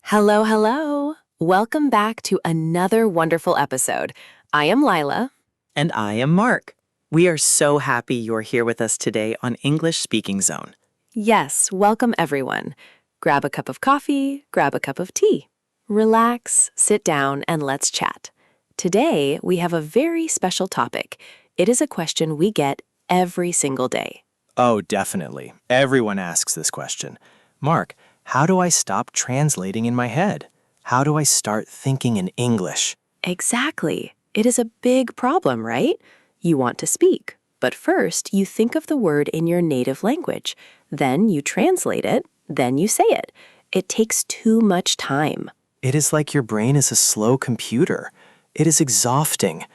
Hello, hello. Welcome back to another wonderful episode. I am Lyla. And I am Mark. We are so happy you're here with us today on English Speaking Zone. Yes, welcome everyone. Grab a cup of coffee, grab a cup of tea. Relax, sit down, and let's chat. Today, we have a very special topic. It is a question we get every single day. Oh, definitely. Everyone asks this question. Mark, how do I stop translating in my head? How do I start thinking in English? Exactly. It is a big problem, right? You want to speak, but first you think of the word in your native language. Then you translate it, then you say it. It takes too much time. It is like your brain is a slow computer. It is exhausting.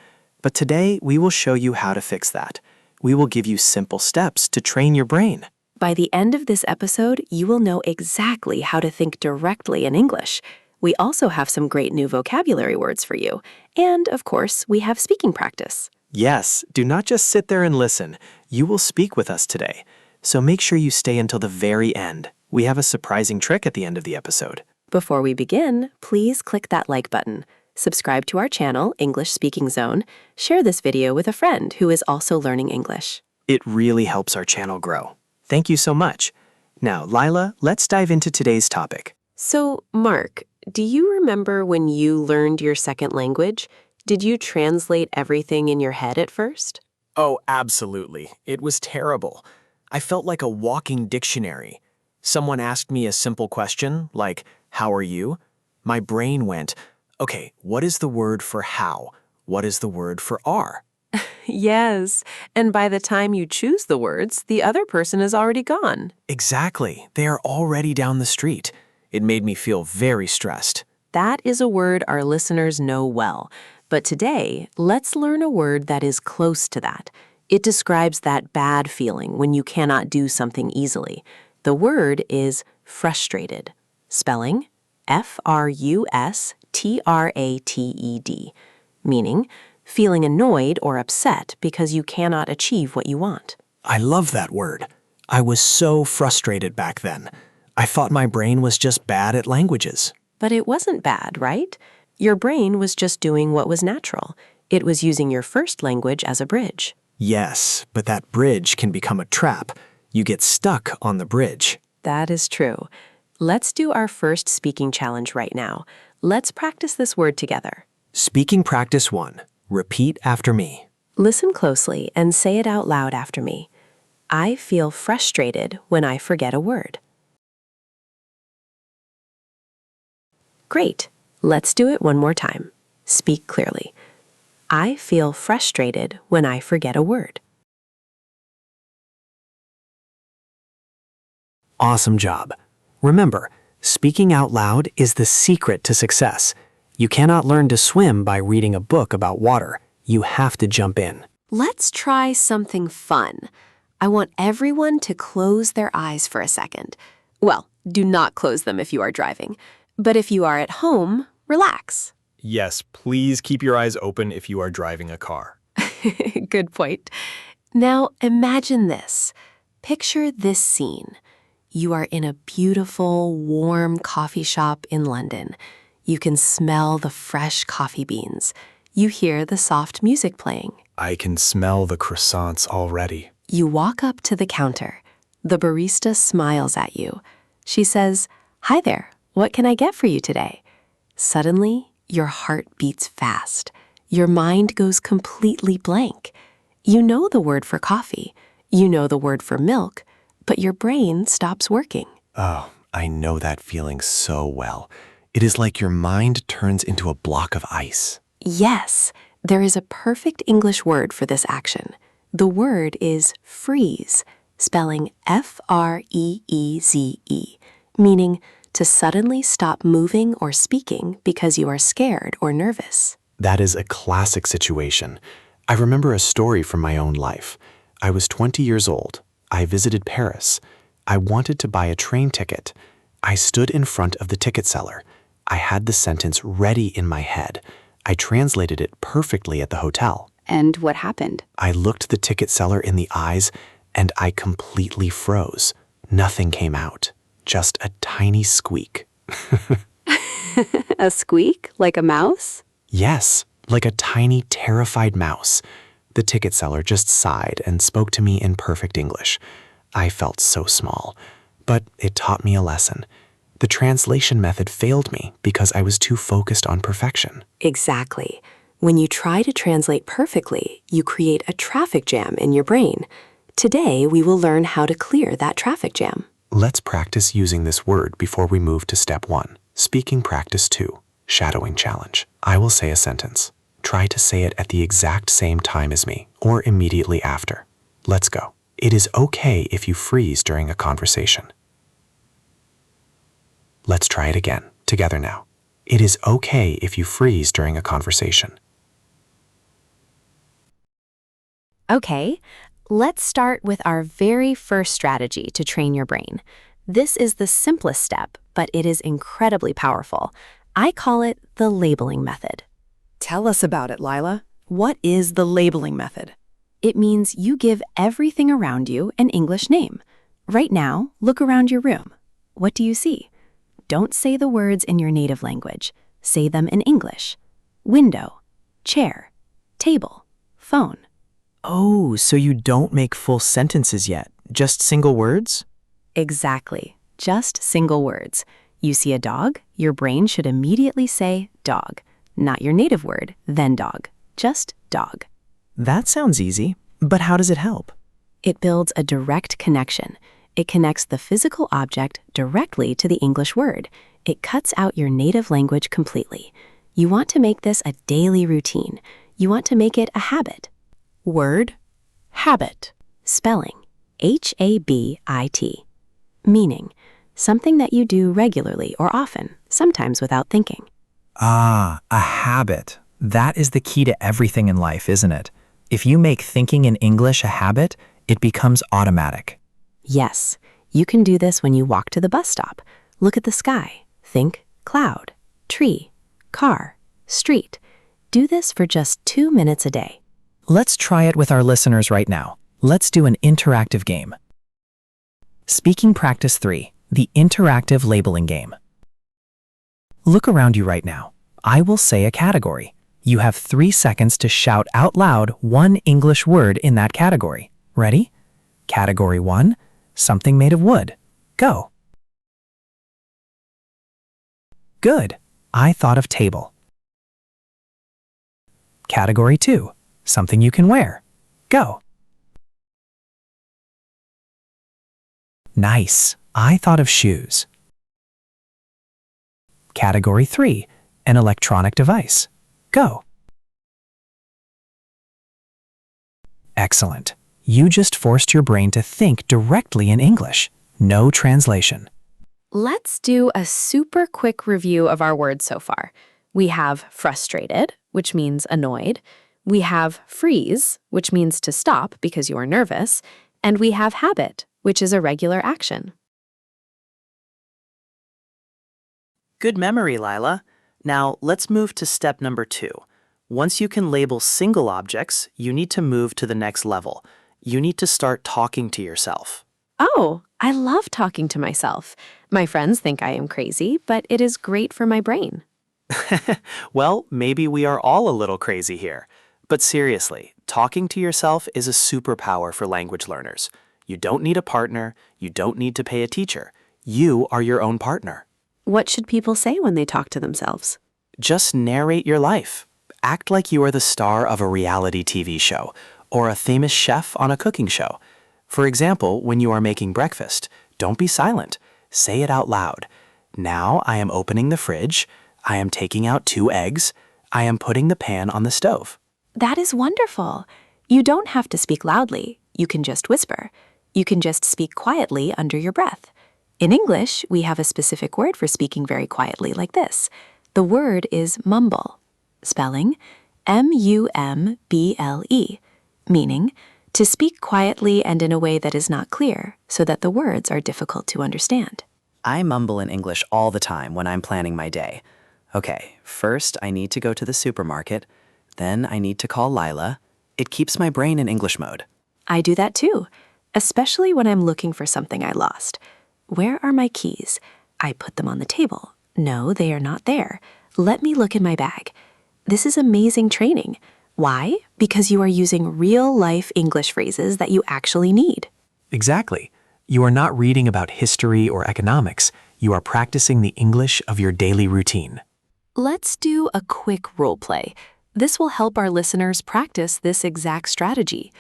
But today, we will show you how to fix that. We will give you simple steps to train your brain. By the end of this episode, you will know exactly how to think directly in English. We also have some great new vocabulary words for you. And, of course, we have speaking practice. Yes, do not just sit there and listen. You will speak with us today. So make sure you stay until the very end. We have a surprising trick at the end of the episode. Before we begin, please click that like button. Subscribe to our channel, English Speaking Zone. Share this video with a friend who is also learning English. It really helps our channel grow. Thank you so much. Now, Lyla, let's dive into today's topic. So, Mark, do you remember when you learned your second language? Did you translate everything in your head at first? Oh, absolutely. It was terrible. I felt like a walking dictionary. Someone asked me a simple question, like, "How are you?" My brain went, "Okay, what is the word for how? What is the word for are?" Yes, and by the time you choose the words, the other person is already gone. Exactly. They are already down the street. It made me feel very stressed. That is a word our listeners know well. But today, let's learn a word that is close to that. It describes that bad feeling when you cannot do something easily. The word is frustrated. Spelling F-R-U-S-T-R-A-T-E-D, meaning feeling annoyed or upset because you cannot achieve what you want. I love that word. I was so frustrated back then. I thought my brain was just bad at languages. But it wasn't bad, right? Your brain was just doing what was natural. It was using your first language as a bridge. Yes, but that bridge can become a trap. You get stuck on the bridge. That is true. Let's do our first speaking challenge right now. Let's practice this word together. Speaking practice 1. Repeat after me. Listen closely and say it out loud after me. I feel frustrated when I forget a word. Great. Let's do it one more time. Speak clearly. I feel frustrated when I forget a word. Awesome job. Remember, speaking out loud is the secret to success. You cannot learn to swim by reading a book about water. You have to jump in. Let's try something fun. I want everyone to close their eyes for a second. Well, do not close them if you are driving. But if you are at home, relax. Yes, please keep your eyes open if you are driving a car. Good point. Now imagine this. Picture this scene. You are in a beautiful, warm coffee shop in London. You can smell the fresh coffee beans. You hear the soft music playing. I can smell the croissants already. You walk up to the counter. The barista smiles at you. She says, "Hi there, what can I get for you today?" Suddenly, your heart beats fast. Your mind goes completely blank. You know the word for coffee. You know the word for milk, but your brain stops working. Oh, I know that feeling so well. It is like your mind turns into a block of ice. Yes, there is a perfect English word for this action. The word is freeze, spelling F-R-E-E-Z-E, meaning to suddenly stop moving or speaking because you are scared or nervous. That is a classic situation. I remember a story from my own life. I was 20 years old. I visited Paris. I wanted to buy a train ticket. I stood in front of the ticket seller. I had the sentence ready in my head. I translated it perfectly at the hotel. And what happened? I looked the ticket seller in the eyes and I completely froze. Nothing came out, just a tiny squeak. A squeak like a mouse? Yes, like a tiny, terrified mouse. The ticket seller just sighed and spoke to me in perfect English. I felt so small, but it taught me a lesson. The translation method failed me because I was too focused on perfection. Exactly. When you try to translate perfectly, you create a traffic jam in your brain. Today, we will learn how to clear that traffic jam. Let's practice using this word before we move to step 1, speaking practice 2, shadowing challenge. I will say a sentence. Try to say it at the exact same time as me, or immediately after. Let's go. It is okay if you freeze during a conversation. Let's try it again, together now. It is okay if you freeze during a conversation. Okay, let's start with our very first strategy to train your brain. This is the simplest step, but it is incredibly powerful. I call it the labeling method. Tell us about it, Lyla. What is the labeling method? It means you give everything around you an English name. Right now, look around your room. What do you see? Don't say the words in your native language. Say them in English. Window, chair, table, phone. Oh, so you don't make full sentences yet, just single words? Exactly, just single words. You see a dog, your brain should immediately say dog. Not your native word, then dog. Just dog. That sounds easy, but how does it help? It builds a direct connection. It connects the physical object directly to the English word. It cuts out your native language completely. You want to make this a daily routine. You want to make it a habit. Word, habit. Spelling, H-A-B-I-T. Meaning, something that you do regularly or often, sometimes without thinking. Ah, a habit. That is the key to everything in life, isn't it? If you make thinking in English a habit, it becomes automatic. Yes, you can do this when you walk to the bus stop. Look at the sky. Think cloud, tree, car, street. Do this for just 2 minutes a day. Let's try it with our listeners right now. Let's do an interactive game. Speaking practice 3, the interactive labeling game. Look around you right now. I will say a category. You have 3 seconds to shout out loud one English word in that category. Ready? Category 1, something made of wood. Go. Good. I thought of table. Category 2, something you can wear. Go. Nice. I thought of shoes. Category 3, an electronic device. Go. Excellent. You just forced your brain to think directly in English. No translation. Let's do a super quick review of our words so far. We have frustrated, which means annoyed. We have freeze, which means to stop because you are nervous. And we have habit, which is a regular action. Good memory, Lyla. Now, let's move to step number 2. Once you can label single objects, you need to move to the next level. You need to start talking to yourself. Oh, I love talking to myself. My friends think I am crazy, but it is great for my brain. Well, maybe we are all a little crazy here. But seriously, talking to yourself is a superpower for language learners. You don't need a partner. You don't need to pay a teacher. You are your own partner. What should people say when they talk to themselves? Just narrate your life. Act like you are the star of a reality TV show or a famous chef on a cooking show. For example, when you are making breakfast, don't be silent. Say it out loud. Now I am opening the fridge. I am taking out 2 eggs. I am putting the pan on the stove. That is wonderful. You don't have to speak loudly. You can just whisper. You can just speak quietly under your breath. In English, we have a specific word for speaking very quietly like this. The word is mumble. Spelling, M-U-M-B-L-E, meaning to speak quietly and in a way that is not clear so that the words are difficult to understand. I mumble in English all the time when I'm planning my day. Okay, first I need to go to the supermarket. Then I need to call Lyla. It keeps my brain in English mode. I do that too, especially when I'm looking for something I lost. Where are my keys? I put them on the table. No, they are not there. Let me look in my bag. This is amazing training. Why? Because you are using real-life English phrases that you actually need. Exactly. You are not reading about history or economics. You are practicing the English of your daily routine. Let's do a quick role play. This will help our listeners practice this exact strategy.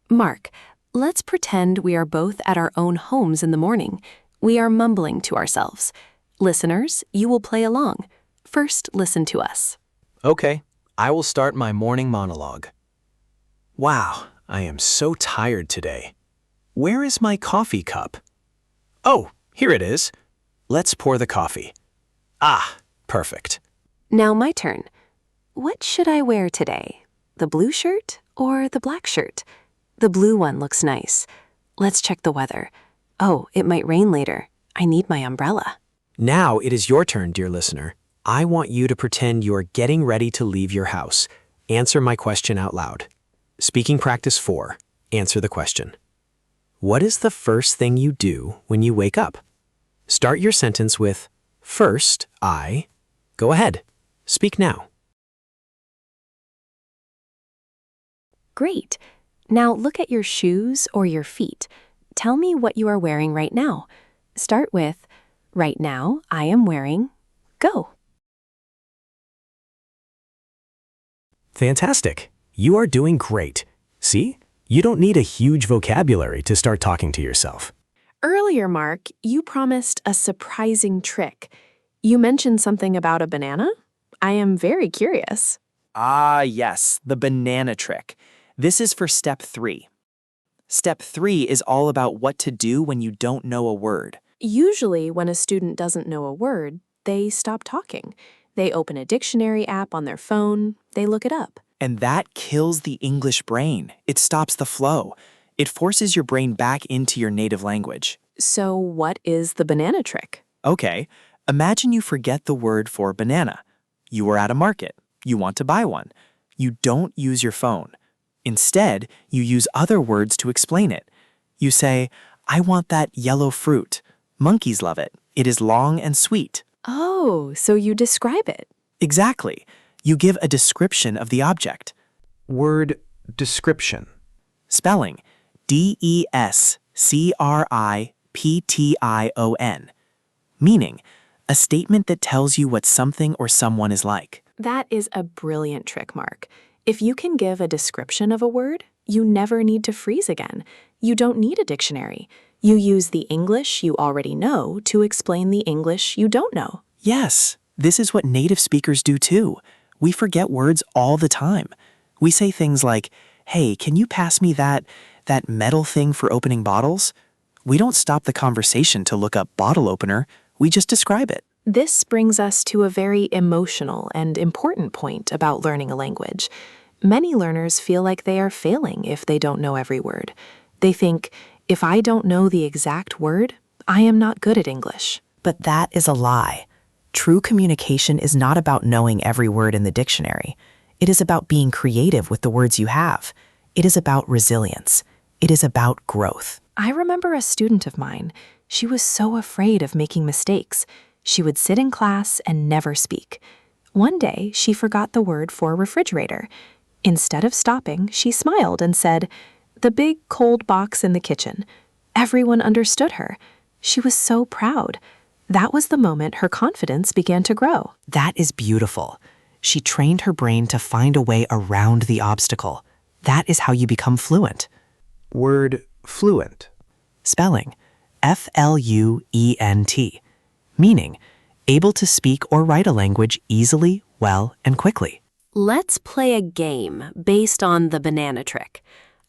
Mark, let's pretend we are both at our own homes in the morning. We are mumbling to ourselves. Listeners, you will play along. First, listen to us. Okay, I will start my morning monologue. Wow, I am so tired today. Where is my coffee cup? Oh, here it is. Let's pour the coffee. Ah, perfect. Now my turn. What should I wear today? The blue shirt or the black shirt? The blue one looks nice. Let's check the weather. Oh, it might rain later. I need my umbrella. Now it is your turn, dear listener. I want you to pretend you are getting ready to leave your house. Answer my question out loud. Speaking practice 4. Answer the question. What is the first thing you do when you wake up? Start your sentence with, first, I. Go ahead. Speak now. Great. Now look at your shoes or your feet. Tell me what you are wearing right now. Start with, right now I am wearing, go. Fantastic. You are doing great. See? You don't need a huge vocabulary to start talking to yourself. Earlier, Mark, you promised a surprising trick. You mentioned something about a banana? I am very curious. Ah, yes, the banana trick. This is for step 3. Step 3 is all about what to do when you don't know a word. Usually, when a student doesn't know a word, they stop talking. They open a dictionary app on their phone, they look it up. And that kills the English brain. It stops the flow. It forces your brain back into your native language. So what is the banana trick? Okay, imagine you forget the word for banana. You are at a market. You want to buy one. You don't use your phone. Instead, you use other words to explain it. You say, I want that yellow fruit. Monkeys love it. It is long and sweet. Oh, so you describe it. Exactly. You give a description of the object. Word description. Spelling, description. Meaning, a statement that tells you what something or someone is like. That is a brilliant trick, Mark. If you can give a description of a word, you never need to freeze again. You don't need a dictionary. You use the English you already know to explain the English you don't know. Yes, this is what native speakers do too. We forget words all the time. We say things like, hey, can you pass me that metal thing for opening bottles? We don't stop the conversation to look up bottle opener. We just describe it. This brings us to a very emotional and important point about learning a language. Many learners feel like they are failing if they don't know every word. They think, if I don't know the exact word, I am not good at English. But that is a lie. True communication is not about knowing every word in the dictionary. It is about being creative with the words you have. It is about resilience. It is about growth. I remember a student of mine. She was so afraid of making mistakes. She would sit in class and never speak. One day, she forgot the word for refrigerator. Instead of stopping, she smiled and said, "The big cold box in the kitchen." Everyone understood her. She was so proud. That was the moment her confidence began to grow. That is beautiful. She trained her brain to find a way around the obstacle. That is how you become fluent. Word fluent. Spelling, F-L-U-E-N-T, meaning able to speak or write a language easily, well, and quickly. Let's play a game based on the banana trick.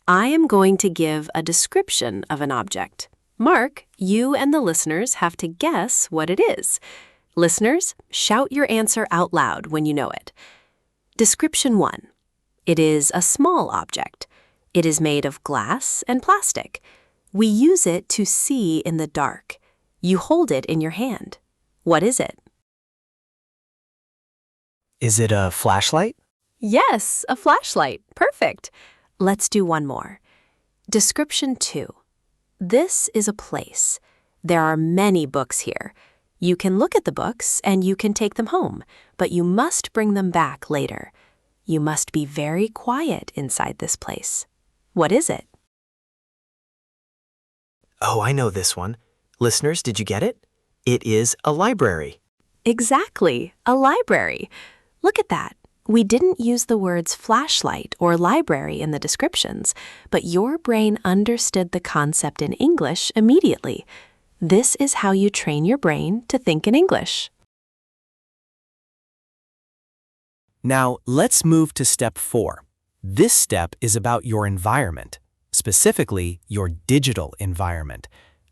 I am going to give a description of an object. Mark, you and the listeners have to guess what it is. Listeners, shout your answer out loud when you know it. Description 1. It is a small object. It is made of glass and plastic. We use it to see in the dark. You hold it in your hand. What is it? Is it a flashlight? Yes, a flashlight. Perfect. Let's do one more. Description 2. This is a place. There are many books here. You can look at the books and you can take them home, but you must bring them back later. You must be very quiet inside this place. What is it? Oh, I know this one. Listeners, did you get it? It is a library. Exactly, a library. Look at that. We didn't use the words flashlight or library in the descriptions, but your brain understood the concept in English immediately. This is how you train your brain to think in English. Now, let's move to step 4. This step is about your environment, specifically your digital environment.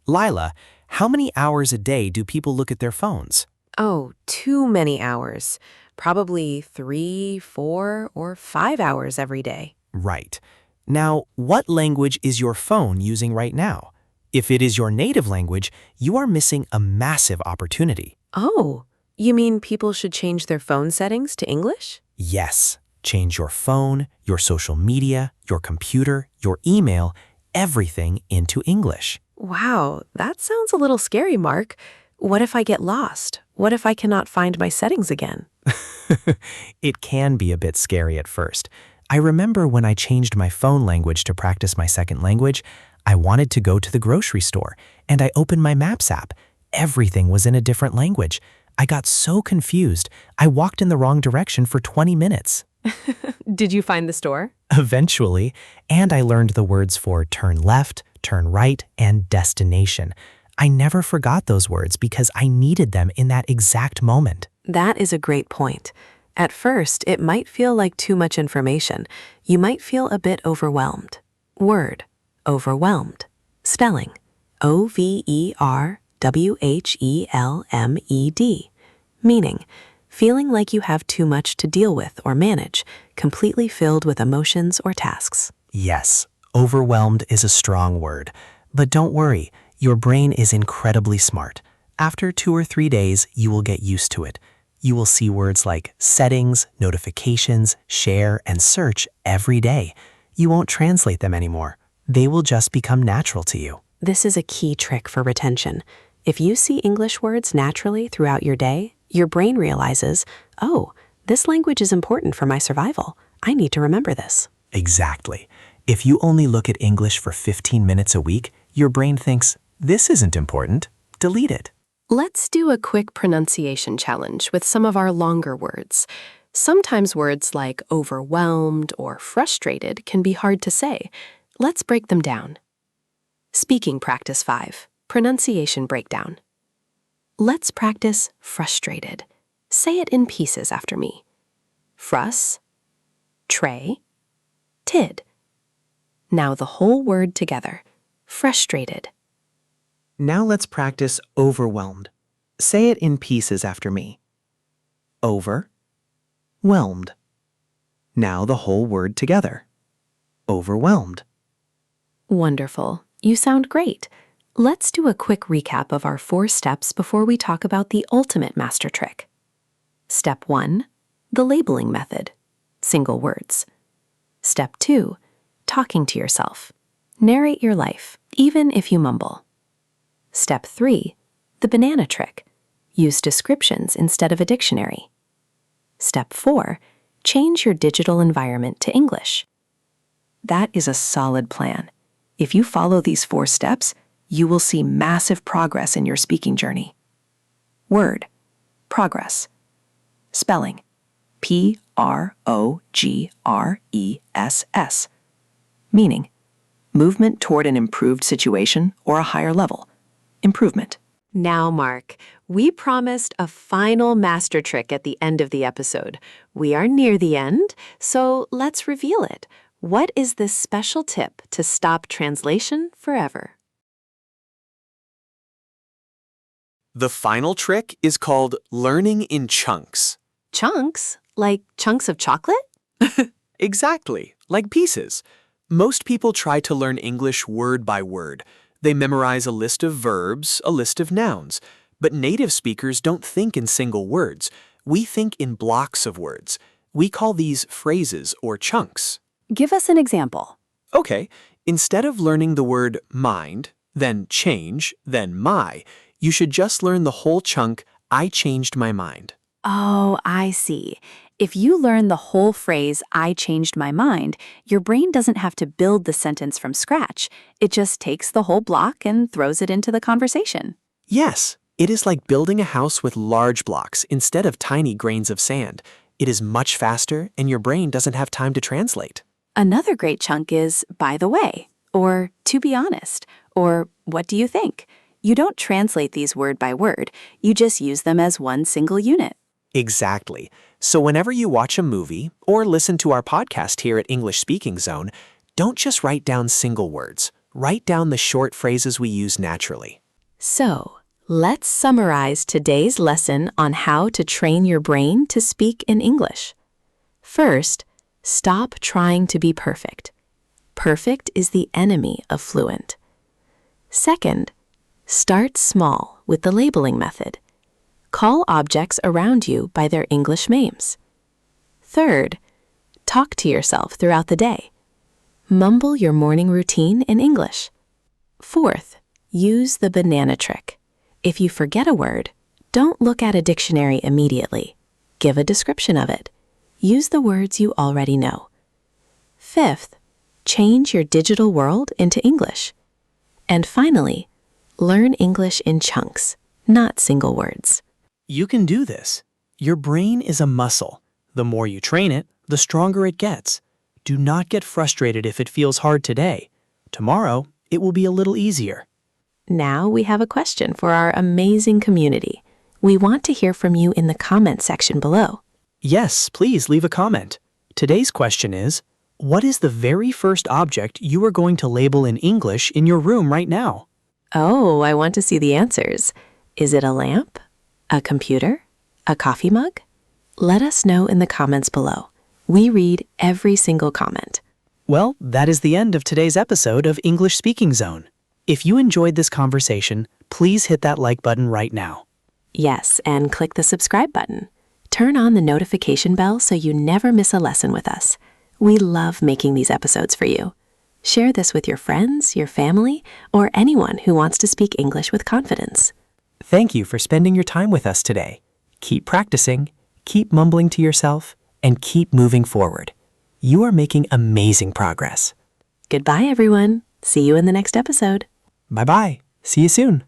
Lyla, how many hours a day do people look at their phones? Oh, too many hours. Probably 3, 4, or 5 hours every day. Right. Now, what language is your phone using right now? If it is your native language, you are missing a massive opportunity. Oh, you mean people should change their phone settings to English? Yes. Change your phone, your social media, your computer, your email, everything into English. Wow, that sounds a little scary, Mark. What if I get lost? What if I cannot find my settings again? It can be a bit scary at first. I remember when I changed my phone language to practice my second language, I wanted to go to the grocery store, and I opened my Maps app. Everything was in a different language. I got so confused, I walked in the wrong direction for 20 minutes. Did you find the store? Eventually, and I learned the words for turn left, turn right, and destination. I never forgot those words because I needed them in that exact moment. That is a great point. At first, it might feel like too much information. You might feel a bit overwhelmed. Word, overwhelmed. Spelling, overwhelmed. Meaning, feeling like you have too much to deal with or manage, completely filled with emotions or tasks. Yes, overwhelmed is a strong word. But don't worry, your brain is incredibly smart. After 2 or 3 days, you will get used to it. You will see words like settings, notifications, share, and search every day. You won't translate them anymore. They will just become natural to you. This is a key trick for retention. If you see English words naturally throughout your day, your brain realizes, oh, this language is important for my survival. I need to remember this. Exactly. If you only look at English for 15 minutes a week, your brain thinks, this isn't important. Delete it. Let's do a quick pronunciation challenge with some of our longer words. Sometimes words like overwhelmed or frustrated can be hard to say. Let's break them down. Speaking practice 5, pronunciation breakdown. Let's practice frustrated. Say it in pieces after me. Frus, tray, tid. Now the whole word together. Frustrated. Now let's practice overwhelmed. Say it in pieces after me. Over, whelmed. Now the whole word together. Overwhelmed. Wonderful. You sound great. Let's do a quick recap of our 4 steps before we talk about the ultimate master trick. Step 1, the labeling method. Single words. Step 2, talking to yourself. Narrate your life, even if you mumble. Step 3, the banana trick. Use descriptions instead of a dictionary. Step 4, change your digital environment to English. That is a solid plan. If you follow these 4 steps, you will see massive progress in your speaking journey. Word, progress. Spelling, progress. Meaning, movement toward an improved situation or a higher level. Improvement. Now, Mark, we promised a final master trick at the end of the episode. We are near the end, so let's reveal it. What is this special tip to stop translation forever? The final trick is called learning in chunks. Chunks? Like chunks of chocolate? Exactly, like pieces. Most people try to learn English word by word. They memorize a list of verbs, a list of nouns. But native speakers don't think in single words. We think in blocks of words. We call these phrases or chunks. Give us an example. Okay, instead of learning the word mind, then change, then my, You should just learn the whole chunk, I changed my mind. Oh, I see. If you learn the whole phrase, I changed my mind, your brain doesn't have to build the sentence from scratch. It just takes the whole block and throws it into the conversation. Yes, it is like building a house with large blocks instead of tiny grains of sand. It is much faster, and your brain doesn't have time to translate. Another great chunk is, by the way, or to be honest, or what do you think? You don't translate these word by word, you just use them as one single unit. Exactly. So whenever you watch a movie or listen to our podcast here at English Speaking Zone, don't just write down single words. Write down the short phrases we use naturally. So, let's summarize today's lesson on how to train your brain to speak in English. First, stop trying to be perfect. Perfect is the enemy of fluent. Second, start small with the labeling method. Call objects around you by their English names. Third, talk to yourself throughout the day. Mumble your morning routine in English. Fourth, use the banana trick. If you forget a word, don't look at a dictionary immediately. Give a description of it. Use the words you already know. Fifth, change your digital world into English. And finally, learn English in chunks, not single words. You can do this. Your brain is a muscle. The more you train it, the stronger it gets. Do not get frustrated if it feels hard today. Tomorrow, it will be a little easier. Now we have a question for our amazing community. We want to hear from you in the comments section below. Yes, please leave a comment. Today's question is, what is the very first object you are going to label in English in your room right now? Oh, I want to see the answers. Is it a lamp? A computer? A coffee mug? Let us know in the comments below. We read every single comment. Well, that is the end of today's episode of English Speaking Zone. If you enjoyed this conversation, please hit that like button right now. Yes, and click the subscribe button. Turn on the notification bell so you never miss a lesson with us. We love making these episodes for you. Share this with your friends, your family, or anyone who wants to speak English with confidence. Thank you for spending your time with us today. Keep practicing, keep mumbling to yourself, and keep moving forward. You are making amazing progress. Goodbye, everyone. See you in the next episode. Bye-bye. See you soon.